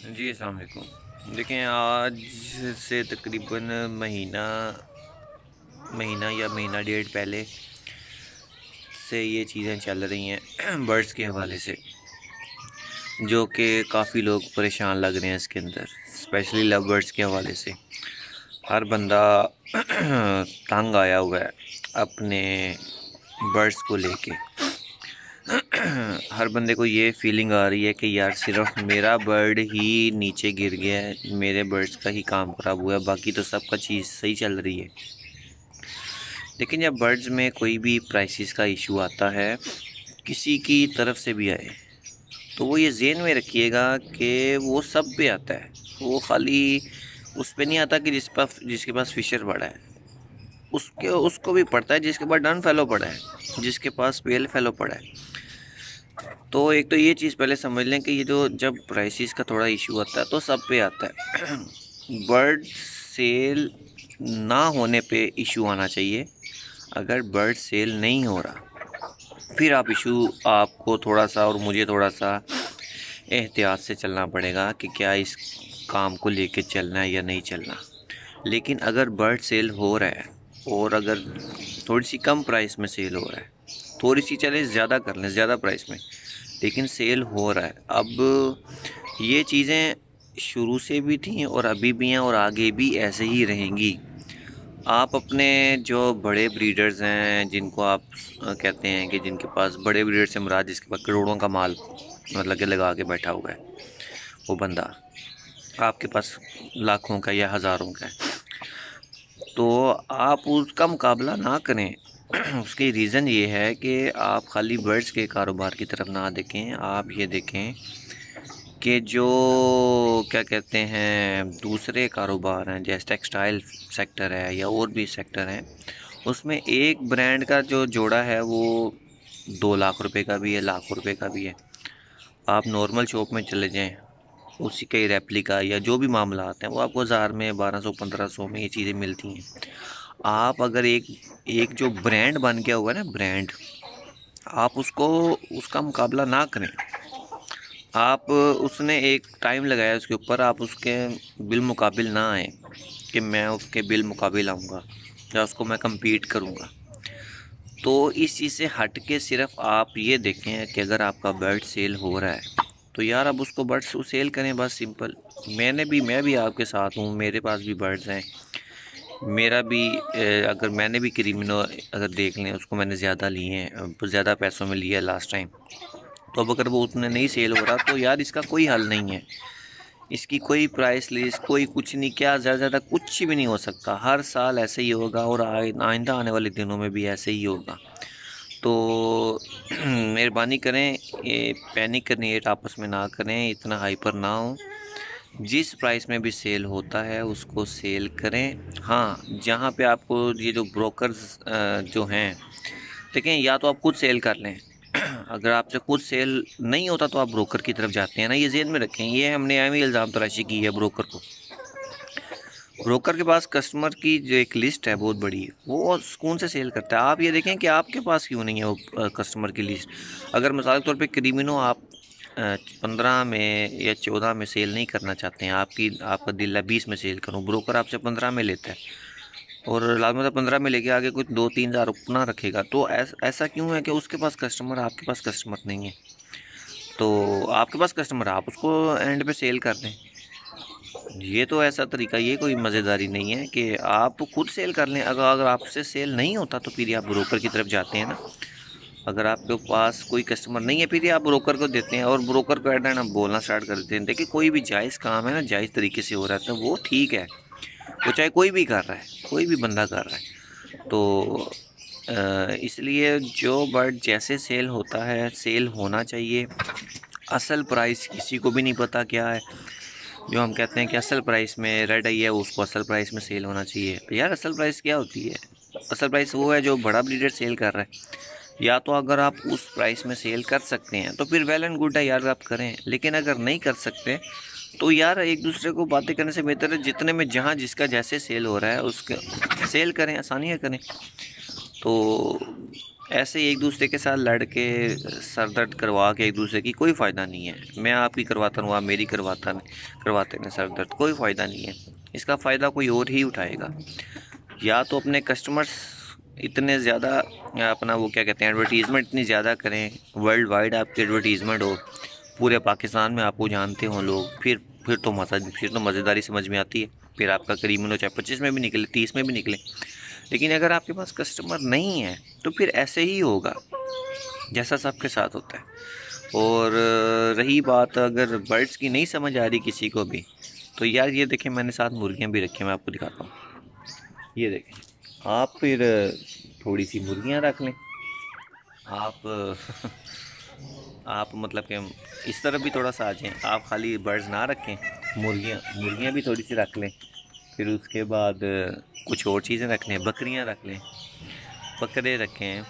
जी, अस्सलाम वालेकुम। देखें, आज से तकरीबन महीना महीना या महीना डेढ़ पहले से ये चीज़ें चल रही हैं बर्ड्स के हवाले से, जो कि काफ़ी लोग परेशान लग रहे हैं इसके अंदर, स्पेशली लव बर्ड्स के हवाले से। हर बंदा तंग आया हुआ है अपने बर्ड्स को लेके। हर बंदे को ये फीलिंग आ रही है कि यार सिर्फ मेरा बर्ड ही नीचे गिर गया है, मेरे बर्ड्स का ही काम ख़राब हुआ है, बाकी तो सबका चीज़ सही चल रही है। लेकिन जब बर्ड्स में कोई भी प्राइसिस का इशू आता है, किसी की तरफ से भी आए, तो वो ये ज़हन में रखिएगा कि वो सब पे आता है। वो खाली उस पे नहीं आता कि जिसके पास फिशर पड़ा है, उसके उसको भी पड़ता है जिसके पास डन फेलो पड़ा है, जिसके पास पेल फेलो पड़ा है। तो एक तो ये चीज़ पहले समझ लें कि ये जो जब प्राइसिस का थोड़ा इशू आता है तो सब पे आता है। बर्ड सेल ना होने पे इशू आना चाहिए। अगर बर्ड सेल नहीं हो रहा, फिर आपको थोड़ा सा और मुझे थोड़ा सा एहतियात से चलना पड़ेगा कि क्या इस काम को लेके चलना है या नहीं चलना। लेकिन अगर बर्ड सेल हो रहा है और अगर थोड़ी सी कम प्राइस में सेल हो रहा है, थोड़ी सी चले ज़्यादा कर लें, ज़्यादा प्राइस में, लेकिन सेल हो रहा है। अब ये चीज़ें शुरू से भी थी और अभी भी हैं और आगे भी ऐसे ही रहेंगी। आप अपने जो बड़े ब्रीडर्स हैं, जिनको आप कहते हैं कि जिनके पास बड़े ब्रीडर से मुराद जिसके पास करोड़ों का माल मतलब कि लगा के बैठा हुआ है, वो बंदा आपके पास लाखों का या हज़ारों का है, तो आप उसका मुकाबला ना करें। उसकी रीज़न ये है कि आप खाली बर्ड्स के कारोबार की तरफ ना देखें, आप ये देखें कि जो क्या कहते हैं दूसरे कारोबार हैं, जैसे टेक्सटाइल सेक्टर है या और भी सेक्टर हैं, उसमें एक ब्रांड का जो जोड़ा है वो 2 लाख रुपए का भी है, लाखों रुपए का भी है। आप नॉर्मल शॉप में चले जाएं, उसी का ही रेप्लिका या जो भी मामला आते हैं वो आपको हज़ार में, 1200 1500 में ये चीज़ें मिलती हैं। आप अगर एक एक जो ब्रांड बन गया हुआ है ना, ब्रांड, आप उसको उसका मुकाबला ना करें। आप उसने एक टाइम लगाया उसके ऊपर, आप उसके बिल मुकाबिल ना आए कि मैं उसके बिल मुकाबिल आऊँगा या उसको मैं compete करूँगा। तो इस चीज़ से हट के सिर्फ आप ये देखें कि अगर आपका बर्ड सेल हो रहा है तो यार अब उसको बर्ड्स को सेल करें, बस सिंपल। मैं भी आपके साथ हूँ, मेरे पास भी बर्ड्स हैं। मेरा भी अगर मैंने भी क्रीमिनो अगर देख लें, उसको मैंने ज़्यादा लिए हैं, ज़्यादा पैसों में लिया है लास्ट टाइम। तो अब अगर वो उतने नहीं सेल हो रहा तो यार इसका कोई हल नहीं है, इसकी कोई प्राइस लिस्ट, कोई कुछ नहीं, क्या ज़्यादा ज़्यादा कुछ भी नहीं हो सकता। हर साल ऐसे ही होगा और आइंदा आने वाले दिनों में भी ऐसे ही होगा। तो मेहरबानी करें, ये पैनिक क्रिएट आपस में ना करें, इतना हाइपर ना हो। जिस प्राइस में भी सेल होता है उसको सेल करें। हाँ, जहाँ पे आपको ये जो ब्रोकर्स जो हैं, देखें, या तो आप खुद सेल कर लें। अगर आपसे खुद सेल नहीं होता तो आप ब्रोकर की तरफ जाते हैं ना, ये ज़हन में रखें। ये हमने एवं इल्ज़ाम तराशी की है ब्रोकर को। ब्रोकर के पास कस्टमर की जो एक लिस्ट है बहुत बड़ी, वो सुकून से सेल करता है। आप ये देखें कि आपके पास क्यों नहीं है वो कस्टमर की लिस्ट। अगर मिसाल के तौर पे क्रीमिनो आप 15 में या 14 में सेल नहीं करना चाहते हैं, आपका दिल है 20 में सेल करूं, ब्रोकर आपसे 15 में लेता है और लाजमत 15 में लेके आगे कुछ 2-3 हज़ार अपना रखेगा, तो ऐसा क्यों है कि उसके पास कस्टमर, आपके पास कस्टमर नहीं है। तो आपके पास कस्टमर, आप उसको एंड पे सेल कर दें। ये तो ऐसा तरीका, ये कोई मज़ेदारी नहीं है कि आप खुद सेल कर लें। अगर अगर आपसे सेल नहीं होता तो फिर आप ब्रोकर की तरफ जाते हैं ना। अगर आपके पास कोई कस्टमर नहीं है फिर आप ब्रोकर को देते हैं और ब्रोकर को एड ना बोलना स्टार्ट कर देते हैं। देखिए, कोई भी जायज़ काम है ना, जायज़ तरीके से हो रहा है तो वो ठीक है, वो चाहे कोई भी कर रहा है, कोई भी बंदा कर रहा है। तो इसलिए जो बर्ड जैसे सेल होता है सेल होना चाहिए। असल प्राइस किसी को भी नहीं पता क्या है। जो हम कहते हैं कि असल प्राइस में रेड आई है, उसको असल प्राइस में सेल होना चाहिए। यार असल प्राइस क्या होती है? असल प्राइस वो है जो बड़ा ब्रीडर सेल कर रहा है। या तो अगर आप उस प्राइस में सेल कर सकते हैं तो फिर वेल एंड गुड है यार, आप करें। लेकिन अगर नहीं कर सकते तो यार एक दूसरे को बातें करने से बेहतर है जितने में जहाँ जिसका जैसे सेल हो रहा है उसके सेल करें, आसानियाँ करें। तो ऐसे एक दूसरे के साथ लड़ के सर दर्द करवा के एक दूसरे की कोई फ़ायदा नहीं है। मैं आपकी करवाता हूँ, आप मेरी करवाते हैं सर दर्द, कोई फ़ायदा नहीं है। इसका फ़ायदा कोई और ही उठाएगा। या तो अपने कस्टमर्स इतने ज़्यादा अपना वो क्या कहते हैं एडवर्टीज़मेंट इतनी ज़्यादा करें, वर्ल्ड वाइड आपकी एडवर्टीज़मेंट हो, पूरे पाकिस्तान में आपको जानते हों लोग, फिर तो मज़ेदारी समझ में आती है। फिर आपका करीबन हो चाहे 25 में भी निकले, 30 में भी निकले। लेकिन अगर आपके पास कस्टमर नहीं है तो फिर ऐसे ही होगा जैसा सबके साथ होता है। और रही बात अगर बर्ड्स की नहीं समझ आ रही किसी को भी, तो यार ये देखें मैंने साथ मुर्गियाँ भी रखी हैं, मैं आपको दिखाता हूँ। ये देखें, आप फिर थोड़ी सी मुर्गियाँ रख लें। आप आप मतलब कि इस तरफ भी थोड़ा सा आ जाएँ। आप खाली बर्ड्स ना रखें, मुर्गियाँ भी थोड़ी सी रख लें। फिर उसके बाद कुछ और चीज़ें रख लें, बकरियाँ रख लें, बकरे रखें,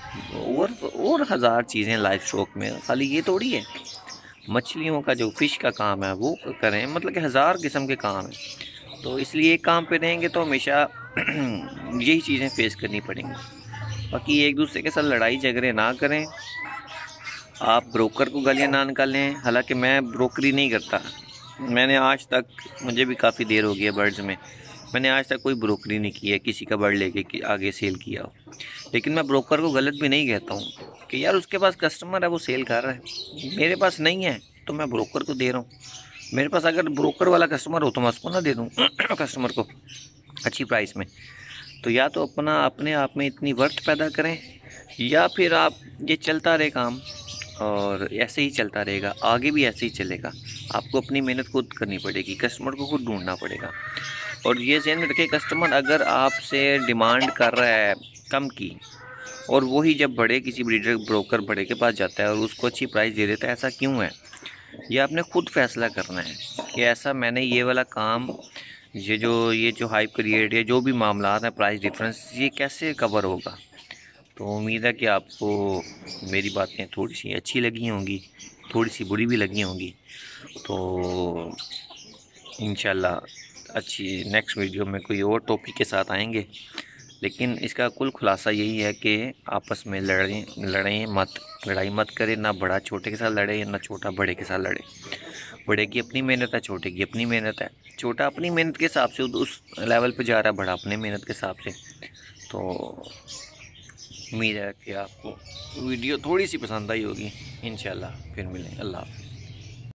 और हज़ार चीज़ें लाइफ स्टॉक में। खाली ये थोड़ी है, मछलियों का जो फ़िश का काम है वो करें, मतलब कि हज़ार किस्म के काम हैं। तो इसलिए एक काम पे रहेंगे तो हमेशा यही चीज़ें फेस करनी पड़ेंगी। बाकी एक दूसरे के साथ लड़ाई झगड़े ना करें। आप ब्रोकर को गालियाँ ना निकालें। हालांकि मैं ब्रोकरी नहीं करता, मैंने आज तक, मुझे भी काफ़ी देर हो गई है बर्ड्स में, मैंने आज तक कोई ब्रोकरी नहीं की है किसी का बर्ड लेके कि आगे सेल किया हो। लेकिन मैं ब्रोकर को गलत भी नहीं कहता हूँ कि यार उसके पास कस्टमर है वो सेल कर रहा है, मेरे पास नहीं है तो मैं ब्रोकर को दे रहा हूँ। मेरे पास अगर ब्रोकर वाला कस्टमर हो तो मैं उसको ना दे दूँ कस्टमर को अच्छी प्राइस में। तो या तो अपने आप में इतनी वर्थ पैदा करें, या फिर आप ये चलता रहे काम, और ऐसे ही चलता रहेगा, आगे भी ऐसे ही चलेगा। आपको अपनी मेहनत खुद करनी पड़ेगी, कस्टमर को खुद ढूंढना पड़ेगा। और ये ध्यान में रखें, कस्टमर अगर आपसे डिमांड कर रहा है कम की, और वही जब बड़े किसी ब्रीडर ब्रोकर बड़े के पास जाता है और उसको अच्छी प्राइस दे देता है, ऐसा क्यों है? ये आपने खुद फैसला करना है कि ऐसा मैंने ये वाला काम, ये जो हाइप क्रिएट है, जो भी मामला है प्राइस डिफरेंस, ये कैसे कवर होगा। तो उम्मीद है कि आपको मेरी बातें थोड़ी सी अच्छी लगी होंगी, थोड़ी सी बुरी भी लगी होंगी। तो इंशाल्लाह अच्छी नेक्स्ट वीडियो में कोई और टॉपिक के साथ आएंगे। लेकिन इसका कुल खुलासा यही है कि आपस में लड़ें मत, लड़ाई मत करें। ना बड़ा छोटे के साथ लड़े, ना छोटा बड़े के साथ लड़े। बड़े की अपनी मेहनत है, छोटे की अपनी मेहनत है। छोटा अपनी मेहनत के हिसाब से उस लेवल पे जा रहा है, बड़ा अपने मेहनत के हिसाब से। तो उम्मीद है कि आपको वीडियो थोड़ी सी पसंद आई होगी। इंशाल्लाह फिर मिलें। अल्लाह हाफ़िज़।